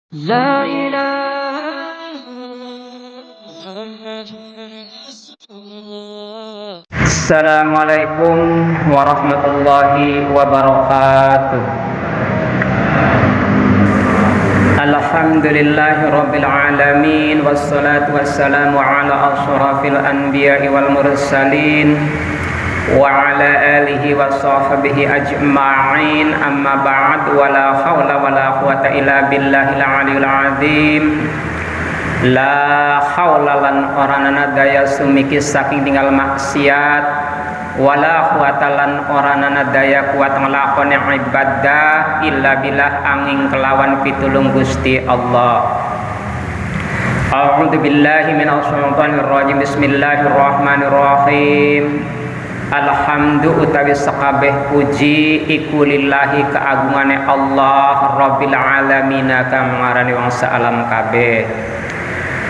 La ilaha Assalamualaikum warahmatullahi wabarakatuh. Alhamdulillahi rabbil alamin, wassalatu wassalamu ala ashrafil anbiya'i wal mursalin wa ala alihi wa sahbihi ajma'in, amma ba'd, wa la hawla wa la quwata illa billahil aliyil azim. La haula lan oranana daya sumiki saking tinggal maksiat, wala quwata lan oranana daya kuat nglakoni ibadah illa billah angin kelawan pitulung Gusti Allah. A'udzu billahi minasy syaithanir rajim. Bismillahirrahmanirrahim. Alhamdu utawi sakabeh puji iku lillahi keagungane Allah Rabbil alamin kang ngarani wong saalam kabeh.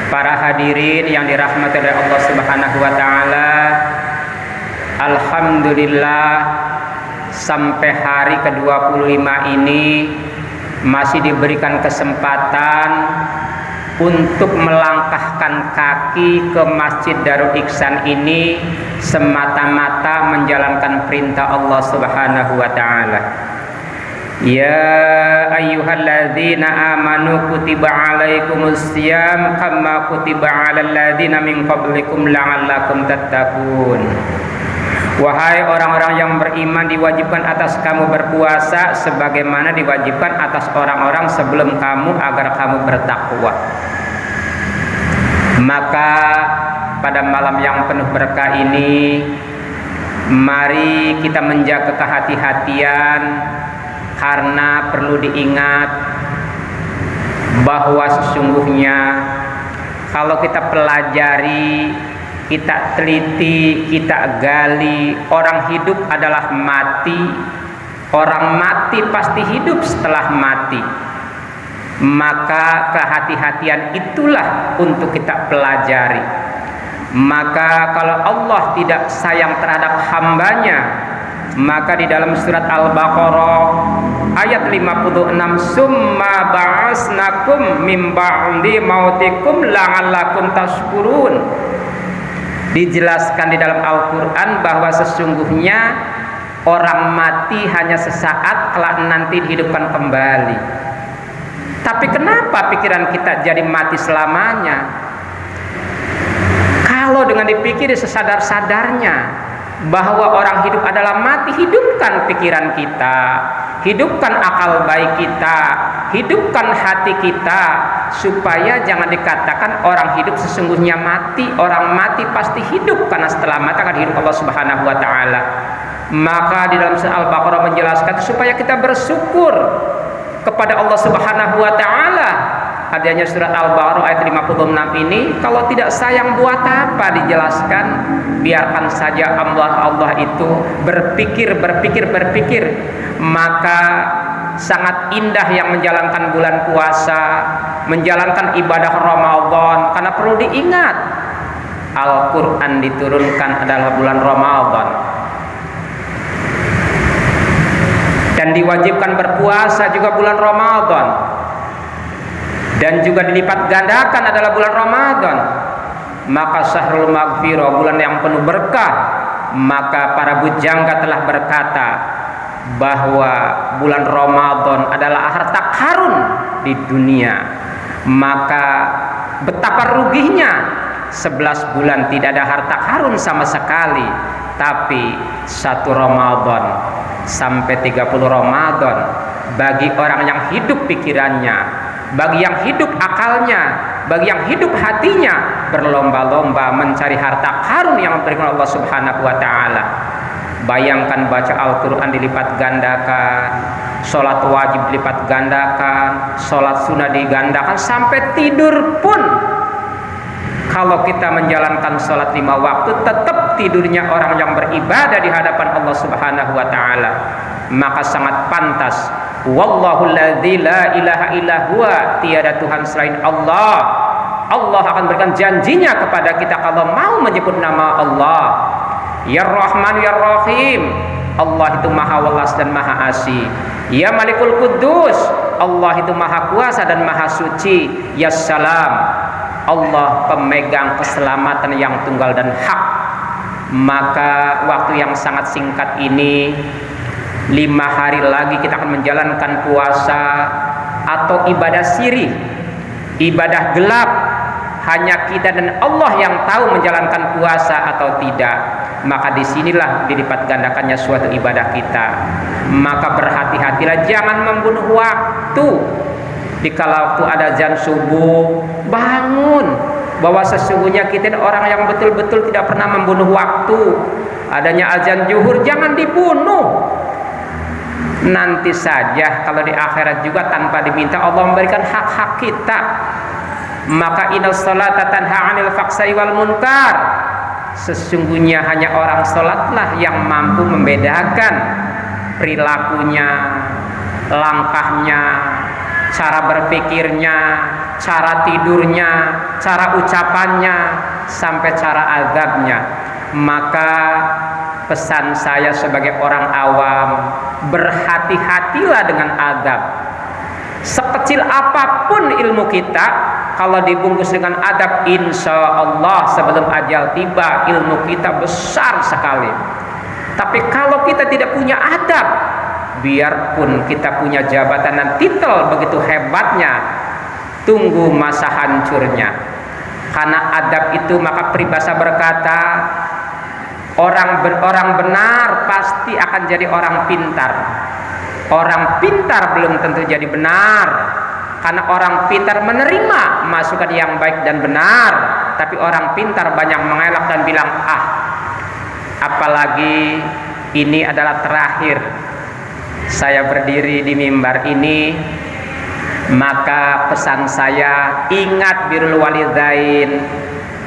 Para hadirin yang dirahmati oleh Allah Subhanahu wa taala, alhamdulillah sampai hari ke-25 ini masih diberikan kesempatan untuk melangkahkan kaki ke Masjid Darul Ihsan ini semata-mata menjalankan perintah Allah Subhanahu wa taala. Ya ayyuhalladzina amanu kutiba alaikumussyam kama kutiba alal ladzina min qablikum la'allakum tattaqun. Wahai orang-orang yang beriman, diwajibkan atas kamu berpuasa sebagaimana diwajibkan atas orang-orang sebelum kamu agar kamu bertakwa. Maka pada malam yang penuh berkah ini, mari kita menjaga kehati-hatian, karena perlu diingat bahwa sesungguhnya kalau kita pelajari, kita teliti, kita gali, orang hidup adalah mati, orang mati pasti hidup setelah mati. Maka kehati-hatian itulah untuk kita pelajari. Maka kalau Allah tidak sayang terhadap hambanya, maka di dalam surat Al-Baqarah ayat 56, summa ba'asnakum mim ba'di mautikum la'allakum tashkurun, dijelaskan di dalam Al-Quran bahwa sesungguhnya orang mati hanya sesaat, kelak nanti dihidupkan kembali. Tapi kenapa pikiran kita jadi mati selamanya? Kalau dengan dipikir sesadar-sadarnya bahwa orang hidup adalah mati, hidupkan pikiran kita, hidupkan akal baik kita, hidupkan hati kita, supaya jangan dikatakan orang hidup sesungguhnya mati. Orang mati pasti hidup, karena setelah mati akan hidup Allah Subhanahu wa taala. Maka di dalam surah Al-Baqarah menjelaskan supaya kita bersyukur kepada Allah Subhanahu wa taala. Adanya surat Al-Baqarah ayat 56 ini, kalau tidak sayang buat apa dijelaskan? Biarkan saja Allah itu berpikir. Maka sangat indah yang menjalankan bulan puasa, menjalankan ibadah Ramadan, karena perlu diingat Al-Quran diturunkan adalah bulan Ramadan, dan diwajibkan berpuasa juga bulan Ramadan, dan juga dilipat gandakan adalah bulan Ramadan. Maka syahrul maghfirah, bulan yang penuh berkah. Maka para bujangga telah berkata bahwa bulan Ramadan adalah harta karun di dunia. Maka betapa ruginya 11 bulan tidak ada harta karun sama sekali, tapi 1 Ramadan sampai 30 Ramadan bagi orang yang hidup pikirannya, bagi yang hidup akalnya, bagi yang hidup hatinya, berlomba-lomba mencari harta karun yang diberikan Allah Subhanahu wa taala. Bayangkan baca Al-Quran dilipat gandakan, sholat wajib dilipat gandakan, sholat sunnah digandakan, sampai tidur pun kalau kita menjalankan sholat 5 waktu tetap tidurnya orang yang beribadah di hadapan Allah Subhanahu wa taala. Maka sangat pantas, wallahu alladzi la ilaha illa huwa, tiada Tuhan selain Allah. Allah akan berikan janjinya kepada kita kalau mau menyebut nama Allah. Ya Rahman ya Rahim, Allah itu maha welas dan maha asih. Ya Malikul Quddus, Allah itu maha kuasa dan maha suci. Ya salam, Allah pemegang keselamatan yang tunggal dan hak. Maka waktu yang sangat singkat ini, 5 hari lagi kita akan menjalankan puasa atau ibadah sirih, ibadah gelap. Hanya kita dan Allah yang tahu menjalankan puasa atau tidak. Maka disinilah dilipat gandakannya suatu ibadah kita. Maka berhati-hatilah, jangan membunuh waktu. Dikala waktu ada azan subuh, bangun, bahwa sesungguhnya kita orang yang betul-betul tidak pernah membunuh waktu. Adanya azan zuhur, jangan dibunuh. Nanti saja kalau di akhirat juga tanpa diminta Allah memberikan hak-hak kita. Maka inna sholata tanha 'anil fahsya'i wal munkar. Sesungguhnya hanya orang sholatlah yang mampu membedakan perilakunya, langkahnya, cara berpikirnya, cara tidurnya, cara ucapannya, sampai cara azabnya. Maka pesan saya sebagai orang awam, berhati-hatilah dengan azab. Sekecil apapun ilmu kita, kalau dibungkus dengan adab, insya Allah sebelum ajal tiba ilmu kita besar sekali. Tapi kalau kita tidak punya adab, biarpun kita punya jabatan dan titel begitu hebatnya, tunggu masa hancurnya. Karena adab itu, maka peribahasa berkata, orang benar pasti akan jadi orang pintar. Orang pintar belum tentu jadi benar, karena orang pintar menerima masukan yang baik dan benar, tapi orang pintar banyak mengelak dan bilang apalagi ini adalah terakhir saya berdiri di mimbar ini. Maka pesan saya, ingat birrul walidain.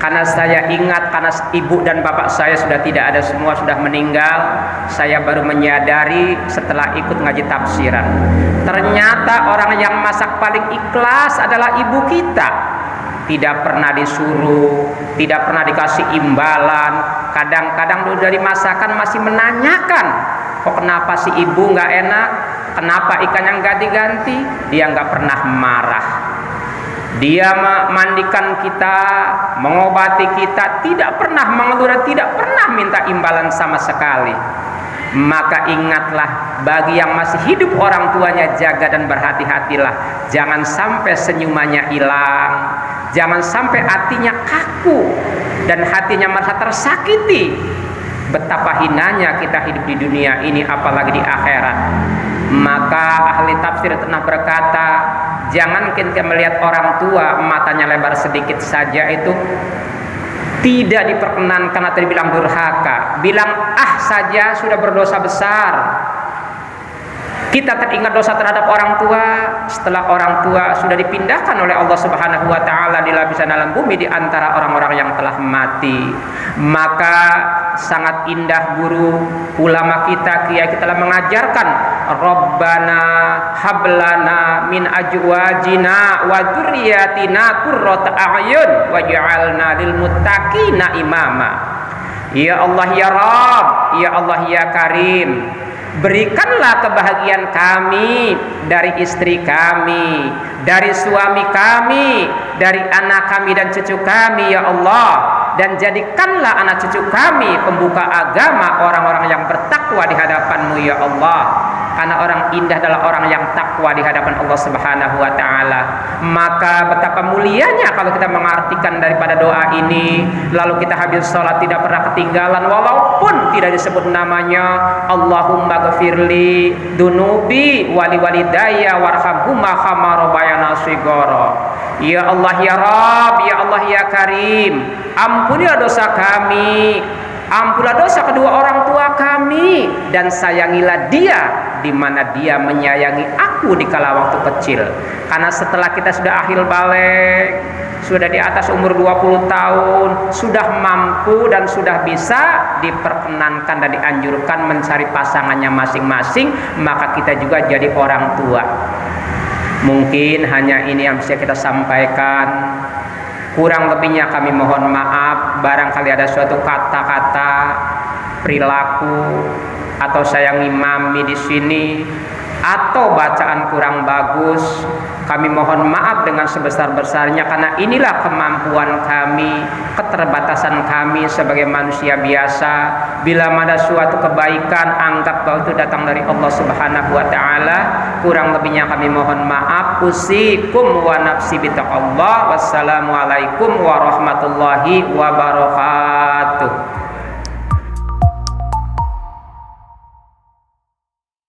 Karena saya ingat, karena ibu dan bapak saya sudah tidak ada, semua sudah meninggal. Saya baru menyadari setelah ikut ngaji tafsiran, ternyata orang yang masak paling ikhlas adalah ibu kita. Tidak pernah disuruh, tidak pernah dikasih imbalan. Kadang-kadang dulu dari masakan masih menanyakan, kok kenapa si ibu nggak enak, kenapa ikannya nggak diganti. Dia nggak pernah marah. Dia memandikan kita, mengobati kita, tidak pernah mengeluh, tidak pernah minta imbalan sama sekali. Maka ingatlah, bagi yang masih hidup orang tuanya, jaga dan berhati-hatilah. Jangan sampai senyumannya hilang, jangan sampai hatinya kaku dan hatinya merasa tersakiti. Betapa hinanya kita hidup di dunia ini, apalagi di akhirat. Maka ahli tafsir pernah berkata, jangan kita melihat orang tua matanya lebar sedikit saja itu tidak diperkenankan atau dibilang durhaka. Bilang saja sudah berdosa besar. Kita teringat dosa terhadap orang tua setelah orang tua sudah dipindahkan oleh Allah Subhanahu wa taala di lapisan alam bumi di antara orang-orang yang telah mati. Maka sangat indah guru ulama kita, kiai kita telah mengajarkan, Rabbana hablana min azwajina wa dzurriyyatina qurrata a'yun waj'alna lil muttaqina imama. Ya Allah ya Rabb, ya Allah ya Karim, berikanlah kebahagiaan kami dari istri kami, dari suami kami, dari anak kami dan cucu kami ya Allah, dan jadikanlah anak cucu kami pembuka agama, orang-orang yang bertakwa di hadapan-Mu ya Allah. Karena orang indah adalah orang yang takwa di hadapan Allah Subhanahu wa taala. Maka betapa mulianya kalau kita mengartikan daripada doa ini, lalu kita habis sholat tidak pernah ketinggalan walaupun tidak disebut namanya. Allahumma ghfirli dunubi wali walidayya warhamhuma kama rabbayana shighara. Ya Allah ya Rabb, ya Allah ya Karim, ampunilah dosa kami, ampunilah dosa kedua orang tua kami, dan sayangilah dia di mana dia menyayangi aku di kala waktu kecil. Karena setelah kita sudah akhir balik, sudah di atas umur 20 tahun, sudah mampu dan sudah bisa diperkenankan dan dianjurkan mencari pasangannya masing-masing, maka kita juga jadi orang tua. Mungkin hanya ini yang bisa kita sampaikan. Kurang lebihnya kami mohon maaf. Barangkali ada suatu kata-kata, perilaku, atau saya ngimami di sini atau bacaan kurang bagus, kami mohon maaf dengan sebesar-besarnya, karena inilah kemampuan kami, keterbatasan kami sebagai manusia biasa. Bila ada suatu kebaikan, anggap bahwa itu datang dari Allah Subhanahu wa taala. Kurang lebihnya kami mohon maaf. Usikum wa nafsi bitaqallah. Wassalamualaikum warahmatullahi wabarakatuh.